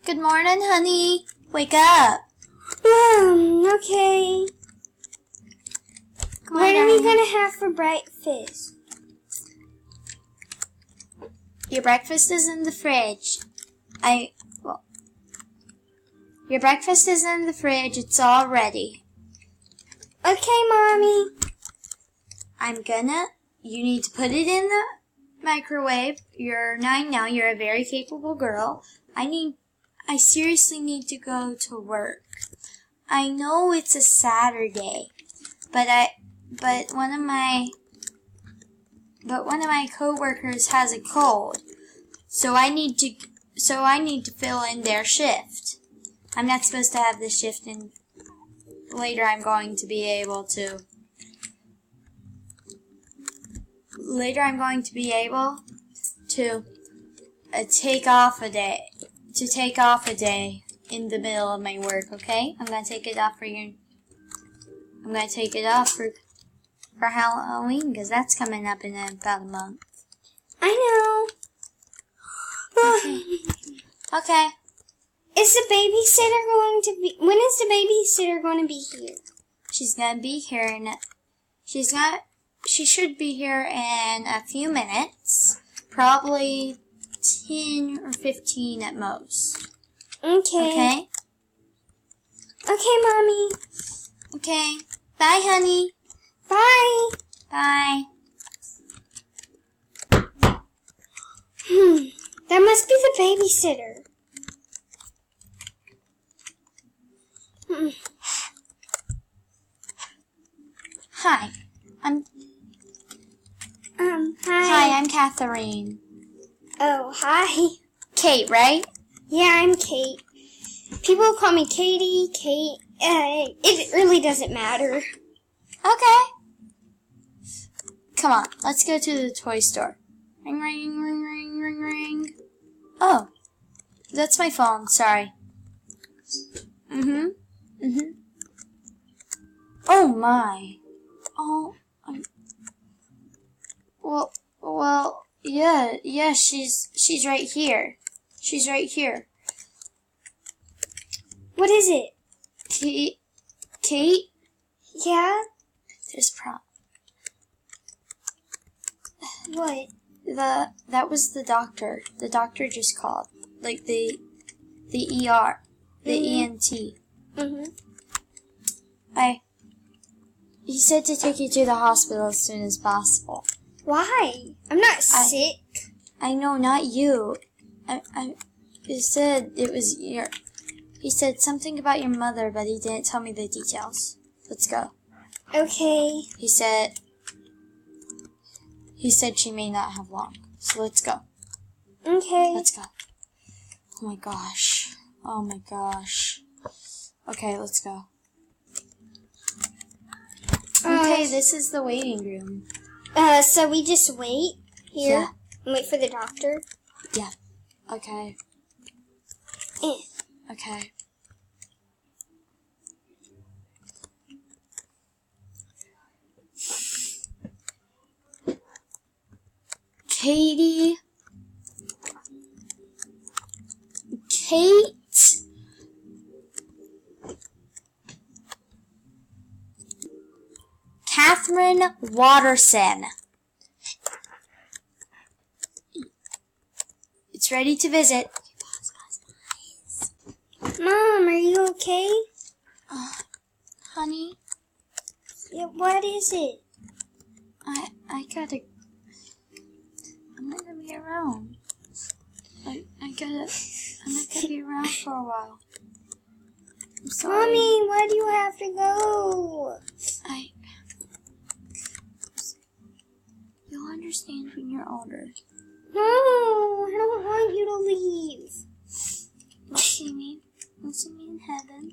Good morning, honey. Wake up. Okay. What are we gonna have for breakfast? Your breakfast is in the fridge. Your breakfast is in the fridge. It's all ready. Okay, Mommy. You need to put it in the microwave. You're 9 now. You're a very capable girl. I seriously need to go to work. I know it's a Saturday, but one of my coworkers has a cold, so I need to fill in their shift. I'm not supposed to have this shift, and later I'm going to be able to take off a day in the middle of my work, okay? I'm going to take it off for Halloween, because that's coming up in about a month. I know. Okay. When is the babysitter going to be here? She's going to be here she should be here in a few minutes. Probably 10 or 15 at most. Okay. Okay, Mommy. Okay. Bye, honey. Bye. Bye. That must be the babysitter. Hi. Hi, I'm Catherine. Oh, hi. Kate, right? Yeah, I'm Kate. People call me Katie, Kate. It really doesn't matter. Okay. Come on, let's go to the toy store. Ring, ring, ring, ring, ring, ring. Oh, that's my phone. Sorry. Oh my. Oh. Well. Yeah. She's right here. She's right here. What is it? Kate? Yeah? There's a problem. What? That was the doctor. The doctor just called. Like the ER. The ENT. He said to take you to the hospital as soon as possible. Why? I'm not sick. I know, not you. He said he said something about your mother, but he didn't tell me the details. Let's go. Okay. He said she may not have long. So let's go. Okay. Let's go. Oh my gosh. Okay, let's go. Okay, this is the waiting room. So we just wait here? Yeah. And wait for the doctor? Yeah. Okay. Okay. Katie? Kate? Catherine Watterson. It's ready to visit. Mom, are you okay? Honey? Yeah, what is it? I'm not gonna be around. I'm not gonna be around for a while. I'm sorry. Mommy, why do you have to go? You'll understand when you're older. No, I don't want you to leave. You'll see me in heaven.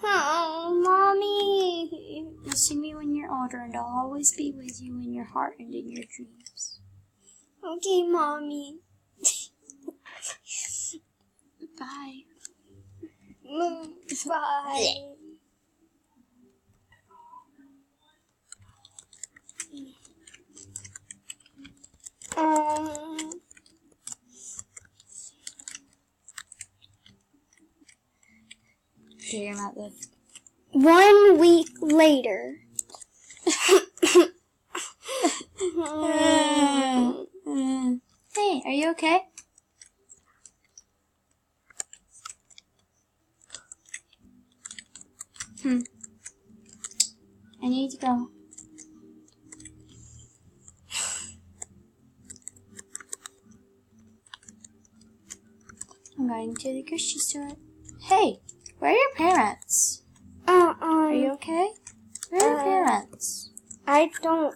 Oh, Mommy. You'll see me when you're older, and I'll always be with you in your heart and in your dreams. Okay, Mommy. Bye. Bye. Okay, you're not the... 1 week later. Hey, are you okay? I need to go. I'm going to the grocery store. Hey, where are your parents? Are you okay? Where are your parents? I don't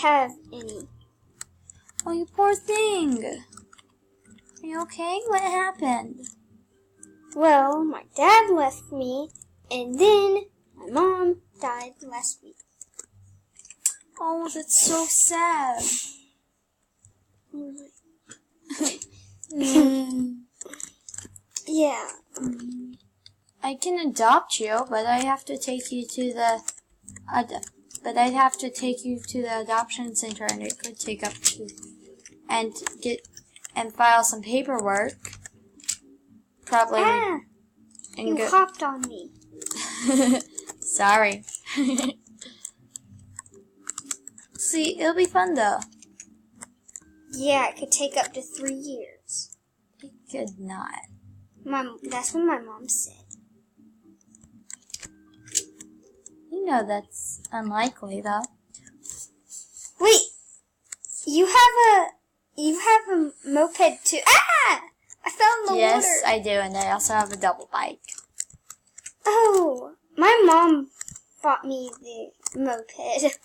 have any. Oh, you poor thing. Are you okay? What happened? Well, my dad left me, and then my mom died last week. Oh, that's so sad. Yeah. I can adopt you, but I have to take you to the adoption center, and it could take up to and file some paperwork. Probably. You hopped on me. Sorry. See, it'll be fun though. Yeah, it could take up to 3 years. It could not. That's what my mom said. You know that's unlikely though. Wait, you have a moped too. Ah! I fell in the water. Yes, I do, and I also have a double bike. Oh, my mom bought me the moped.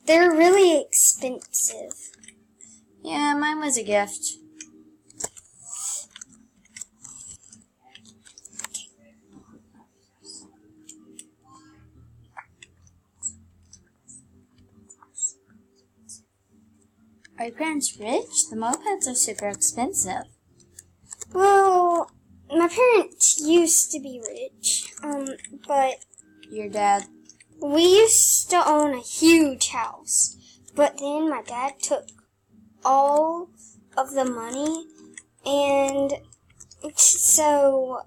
They're really expensive. Yeah, mine was a gift. Are your parents rich? The mopeds are super expensive. Well, my parents used to be rich, but Your dad? we used to own a huge house. But then my dad took all of the money, and so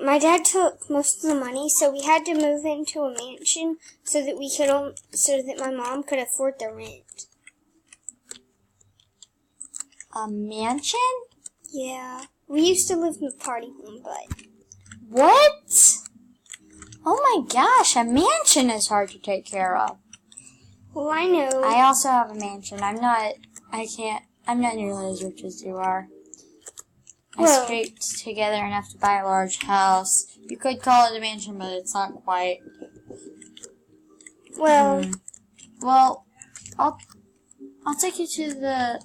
my dad took most of the money, so we had to move into a mansion so that my mom could afford the rent. A mansion? Yeah, we used to live in a party home, but What? Oh my gosh, a mansion is hard to take care of. well, I know. I also have a mansion. I'm not nearly as rich as you are. I Well- scraped together enough to buy a large house. You could call it a mansion, but it's not quite. Well, Well, I'll take you to the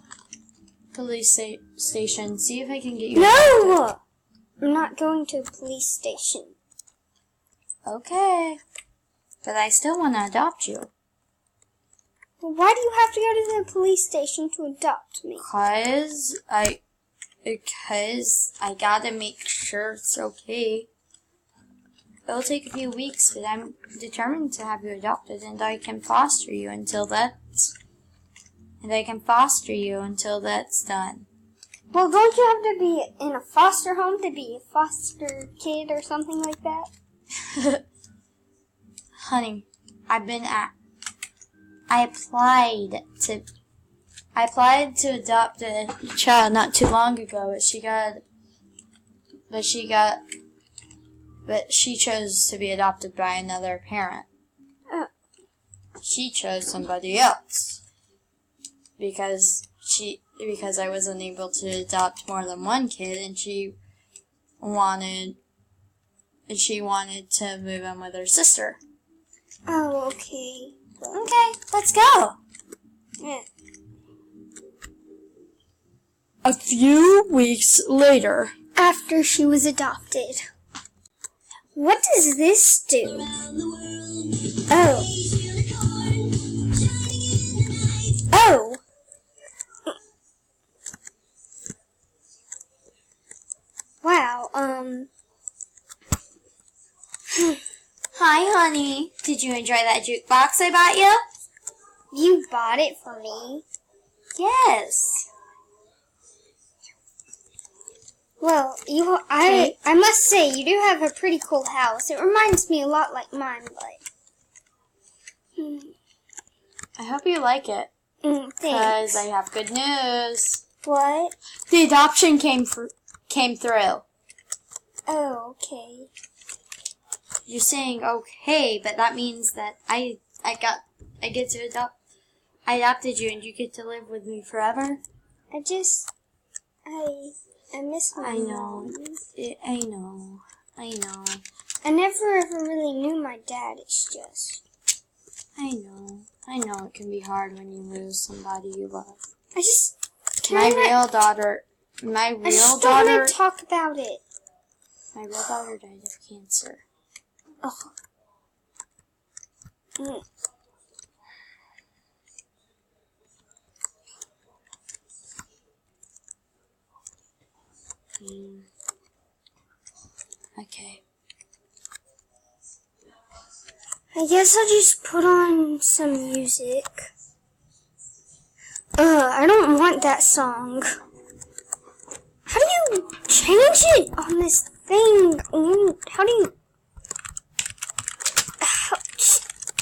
police station. See if I can get you. no! I'm not going to a police station. Okay. But I still want to adopt you. Well, why do you have to go to the police station to adopt me? Because I gotta make sure it's okay. It'll take a few weeks, but I'm determined to have you adopted, and I can foster you until that's done. Well, don't you have to be in a foster home to be a foster kid or something like that? Honey, I applied to adopt a child not too long ago, but she chose to be adopted by another parent. Oh. She chose somebody else because I wasn't able to adopt more than one kid, and she wanted to move in with her sister. Oh, okay. Okay, let's go. Yeah. A few weeks later. After she was adopted. What does this do? Oh. Oh. Wow, Hi, honey. Did you enjoy that jukebox I bought you? you bought it for me. Yes. Well, I must say, you do have a pretty cool house. It reminds me a lot like mine, but... I hope you like it. Because Thanks. I have good news. What? The adoption came through. Oh, okay. You're saying okay, but that means that I get to adopt. I adopted you, and you get to live with me forever. I miss my mom. I know. I never ever really knew my dad. It's just... I know it can be hard when you lose somebody you love. I just... My real daughter I just don't want to talk about it. My real daughter died of cancer. Oh. Okay. I guess I'll just put on some music. I don't want that song. How do you change it on this thing? How do you...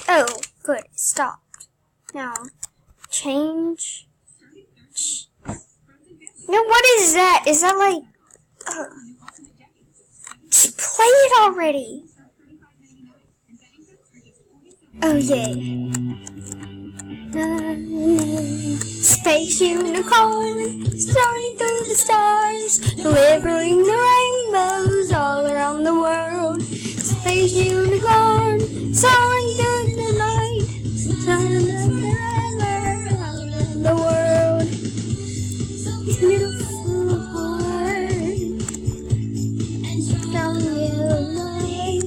Oh, good. It stopped. Now, change... No, what is that? Is that like... Just play it already. Oh, yay. Space unicorn, soaring through the stars, delivering the rainbows all around the world. Space unicorn, soaring through the night, around the world. Beautiful heart, down your light.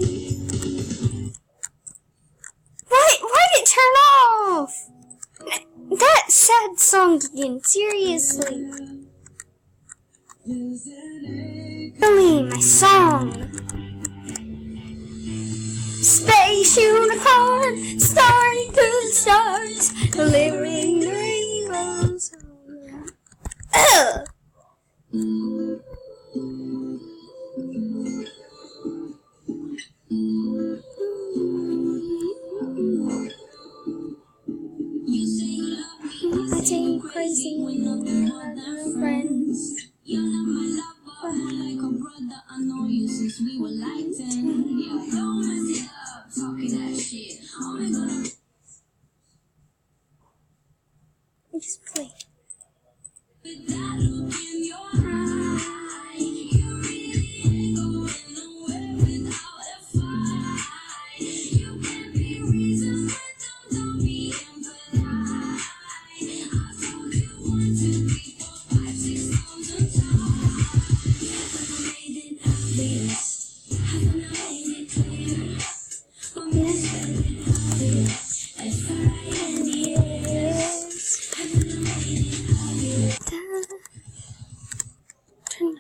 Why did it turn off? That sad song again, seriously. Tell me my song. Space unicorn, starring through the stars, delivering the rainbows. Ugh! I take crazy when I'm friends. You're not my lover, like a brother. I know you since we were like 10. Yeah, don't mess it up, talking that shit. Only gonna... Just play. With that look in your eye, you really ain't going nowhere without a fight. You can't be reasoned, don't be impolite. I told you 1, 2, 3, 4, 5, 6 times on time. Haven't I made it obvious? Haven't I made it clear? I'm missing it obvious. As far as the years. Haven't I made it obvious? Turn